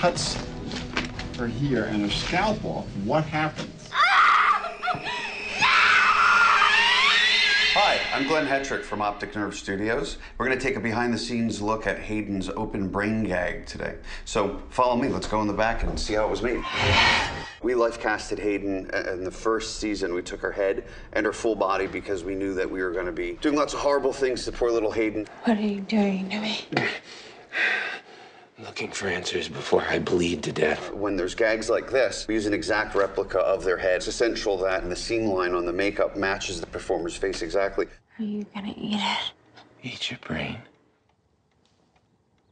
cuts her here and her scalp off, what happens? Hi, I'm Glenn Hetrick from Optic Nerve Studios. We're going to take a behind-the-scenes look at Hayden's open brain gag today. So follow me. Let's go in the back and see how it was made. We life casted Hayden in the first season. We took her head and her full body because we knew that we were going to be doing lots of horrible things to poor little Hayden. What are you doing to me? Looking for answers before I bleed to death. When there's gags like this, we use an exact replica of their head. It's essential that the seam line on the makeup matches the performer's face exactly. Are you gonna eat it? Eat your brain.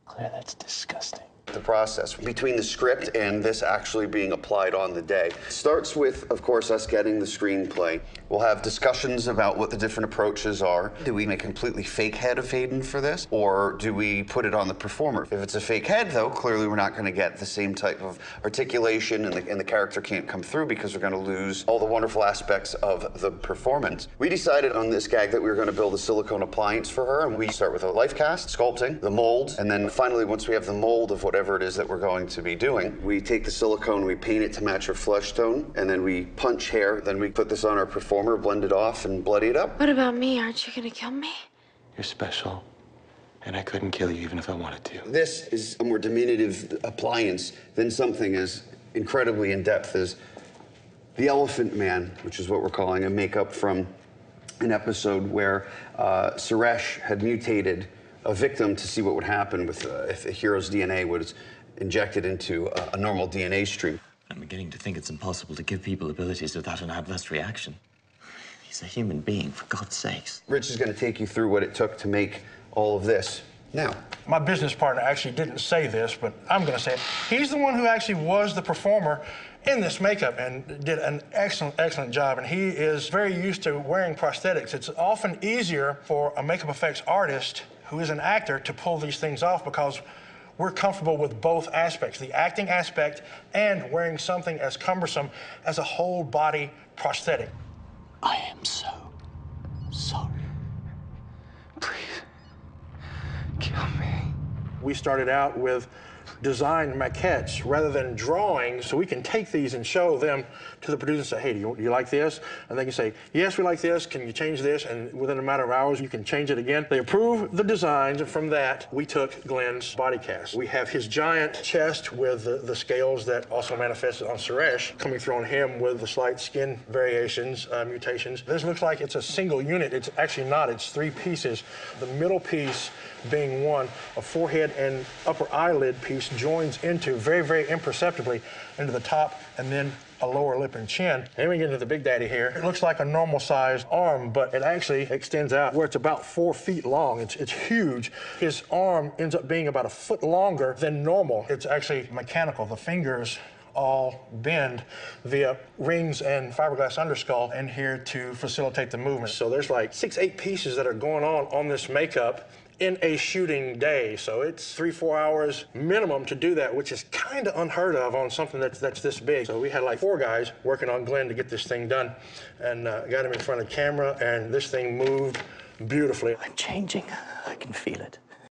Claire, that's disgusting. The process between the script and this actually being applied on the day starts with, of course, us getting the screenplay. We'll have discussions about what the different approaches are. Do we make a completely fake head of Hayden for this, or do we put it on the performer? If it's a fake head, though, clearly we're not going to get the same type of articulation, and the character can't come through because we're going to lose all the wonderful aspects of the performance. We decided on this gag that we were going to build a silicone appliance for her, and we start with a life cast, sculpting, the mold, and then finally, once we have the mold of whatever it is that we're going to be doing, we take the silicone, we paint it to match her flesh tone, and then we punch hair, then we put this on our performer, blend it off, and bloody it up. What about me? Aren't you gonna kill me? You're special, and I couldn't kill you even if I wanted to. This is a more diminutive appliance than something as incredibly in-depth as the Elephant Man, which is what we're calling a makeup from an episode where Suresh had mutated a victim to see what would happen with if a hero's DNA was injected into a normal DNA stream. I'm beginning to think it's impossible to give people abilities without an adverse reaction. He's a human being, for God's sakes. Rich is going to take you through what it took to make all of this. Now, my business partner actually didn't say this, but I'm going to say it. He's the one who actually was the performer in this makeup and did an excellent job. And he is very used to wearing prosthetics. It's often easier for a makeup effects artist who is an actor to pull these things off because we're comfortable with both aspects, the acting aspect and wearing something as cumbersome as a whole body prosthetic. I am so sorry. Please, kill me. We started out with design maquettes rather than drawings, so we can take these and show them to the producer and say, hey, do you like this? And they can say, yes, we like this. Can you change this? And within a matter of hours, you can change it again. They approve the designs, and from that, we took Glenn's body cast. We have his giant chest with the scales that also manifested on Suresh coming through on him with the slight skin variations, mutations. This looks like it's a single unit. It's actually not. It's 3 pieces. The middle piece being one, a forehead and upper eyelid piece joins into very imperceptibly into the top, and then a lower lip and chin. Then we get into the Big Daddy here. It looks like a normal sized arm, but it actually extends out where it's about 4 feet long. It's huge. His arm ends up being about a foot longer than normal. It's actually mechanical. The fingers all bend via rings and fiberglass underskull in here to facilitate the movement. So there's like 6-8 pieces that are going on this makeup in a shooting day. So it's 3-4 hours minimum to do that, which is kind of unheard of on something that's this big. So we had like 4 guys working on Glenn to get this thing done, and got him in front of camera, and this thing moved beautifully. I'm changing. I can feel it.